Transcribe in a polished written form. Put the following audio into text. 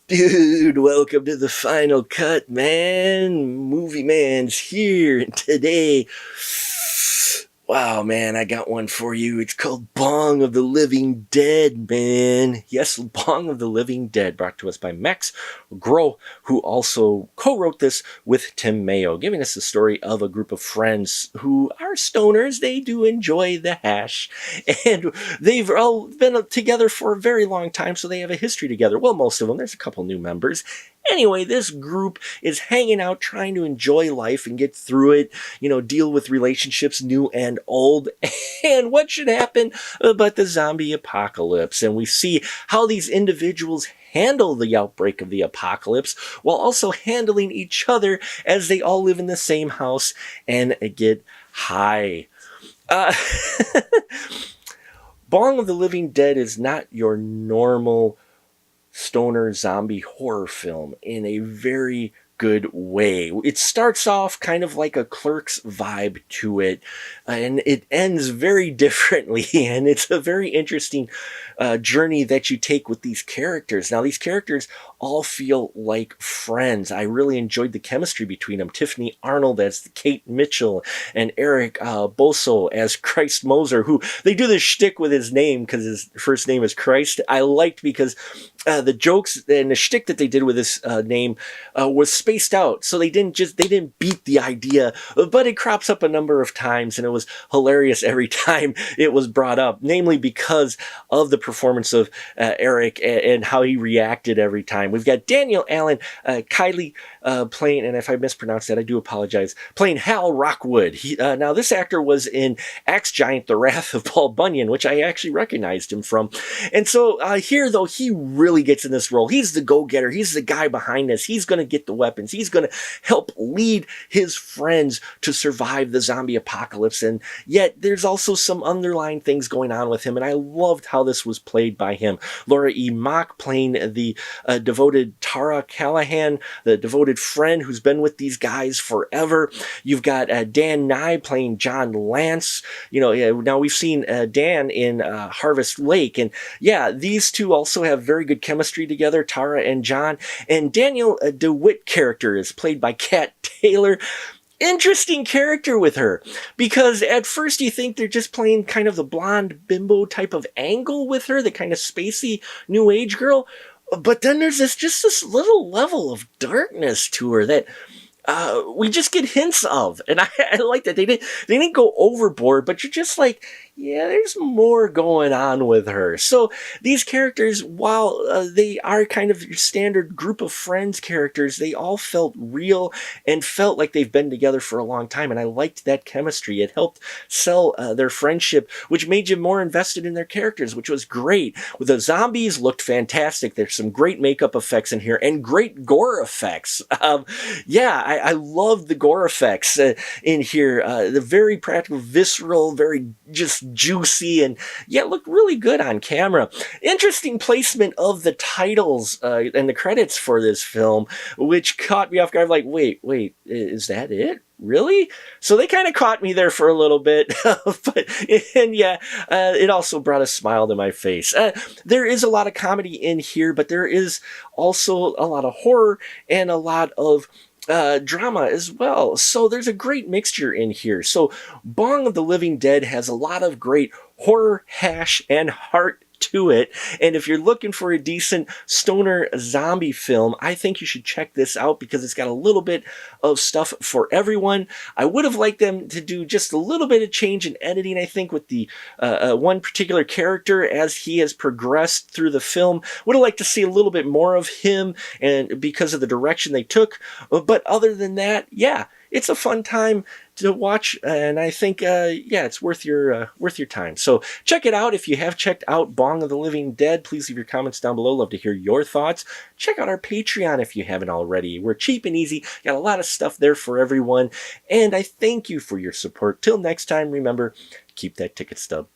Dude, welcome to the final cut, man. Movie Man's here today. Wow, man, I got one for you. It's called Bong of the Living Dead, man. Yes, Bong of the Living Dead, brought to us by Max Groh, who also co-wrote this with Tim Mayo, giving us the story of a group of friends who are stoners. They do enjoy the hash, and they've all been together for a very long time, so they have a history together. Well, most of them. There's a couple new members. Anyway, this group is hanging out, trying to enjoy life and get through it, deal with relationships new and old. And what should happen but the zombie apocalypse? And we see how these individuals handle the outbreak of the apocalypse while also handling each other as they all live in the same house and get high. Uh, Bong of the Living Dead is not your normal stoner zombie horror film in a very good way. It starts off kind of like a Clerks vibe to it, and it ends very differently, and it's a very interesting journey that you take with these characters. Now, these characters all feel like friends. I really enjoyed the chemistry between them. Tiffany Arnold as Kate Mitchell and Eric Boso as Christ Moser, who they do this shtick with his name because his first name is Christ. I liked because the jokes and the shtick that they did with his name was spaced out, so they didn't beat the idea, but it crops up a number of times, and it was hilarious every time it was brought up, namely because of the performance of Eric and how he reacted every time. We've got Daniel Allen, Kylie playing, and if I mispronounced that, I do apologize, playing Hal Rockwood. Now, this actor was in Axe Giant, The Wrath of Paul Bunyan, which I actually recognized him from. And so here, though, he really gets in this role. He's the go-getter. He's the guy behind this. He's going to get the weapons. He's going to help lead his friends to survive the zombie apocalypse. And yet there's also some underlying things going on with him. And I loved how this was played by him. Laura E. Mock playing the devoted Tara Callahan, the devoted friend who's been with these guys forever. You've got Dan Nye playing John Lance. Now we've seen Dan in Harvest Lake. And yeah, these two also have very good chemistry together, Tara and John. And Daniel DeWitt character is played by Kat Taylor. Interesting character with her, because at first you think they're just playing kind of the blonde bimbo type of angle with her, the kind of spacey new age girl. But then there's this little level of darkness to her that we just get hints of, and I like that they didn't go overboard, but you're just like, yeah, there's more going on with her. So these characters, while they are kind of your standard group of friends characters, they all felt real and felt like they've been together for a long time. And I liked that chemistry. It helped sell their friendship, which made you more invested in their characters, which was great. The zombies looked fantastic. There's some great makeup effects in here and great gore effects. I love the gore effects in here. The very practical, visceral, very just juicy, and looked really good on camera. Interesting placement of the titles and the credits for this film, which caught me off guard. Like, wait, is that it? Really? So they kind of caught me there for a little bit, it also brought a smile to my face. There is a lot of comedy in here, but there is also a lot of horror and a lot of drama as well. So there's a great mixture in here. So Bong of the Living Dead has a lot of great horror, hash, and heart to it. And if you're looking for a decent stoner zombie film, I think you should check this out because it's got a little bit of stuff for everyone. I would have liked them to do just a little bit of change in editing, I think, with the one particular character as he has progressed through the film. Would have liked to see a little bit more of him, and because of the direction they took. But other than that, it's a fun time to watch, and I think it's worth your time. So check it out. If you have checked out Bong of the Living Dead, please leave your comments down below. Love to hear your thoughts. Check out our Patreon if you haven't already. We're cheap and easy, got a lot of stuff there for everyone, and I thank you for your support. Till next time, remember, keep that ticket stub.